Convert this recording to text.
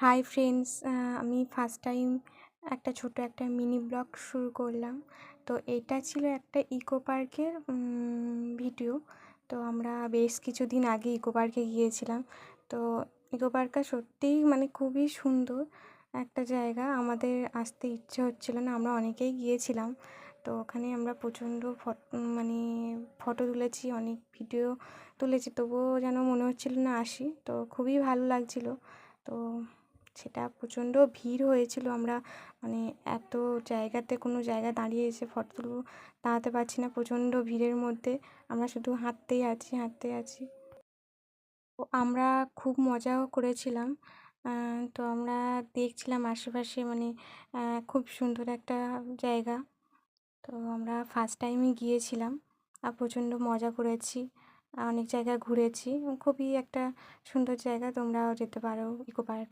Hi friends, আমি first time একটা mini blog শুরু করলাম। তো এটা ছিল একটা ইকো পার্কের ভিডিও। তো আমরা বেশ কিছুদিন আগে ইকো পার্কে গিয়েছিলাম। তো ইকো পার্কটা সত্যিই মানে খুবই সুন্দর একটা জায়গা। আমাদের আসতে ইচ্ছে হচ্ছিল না, আমরা অনেকেই গিয়েছিলাম। তো ওখানে আমরা প্রচণ্ড মানে ফটো তুলেছি, অনেক ভিডিও তুলেছি, তবুও যেন মনে হচ্ছিল না আসি। তো খুবই ভালো লাগছিল। তো সেটা প্রচণ্ড ভিড় হয়েছিল, আমরা মানে এত জায়গাতে কোনো জায়গায় দাঁড়িয়ে এসে ফটো তুলবো দাঁড়াতে পারছি না, প্রচণ্ড ভিড়ের মধ্যে আমরা শুধু হাঁটতেই আছি। তো আমরা খুব মজাও করেছিলাম। তো আমরা দেখছিলাম আশেপাশে, মানে খুব সুন্দর একটা জায়গা। তো আমরা ফার্স্ট টাইমই গিয়েছিলাম আর প্রচণ্ড মজা করেছি, অনেক জায়গা ঘুরেছি। খুবই একটা সুন্দর জায়গা, তোমরাও যেতে পারো ইকো পার্ক।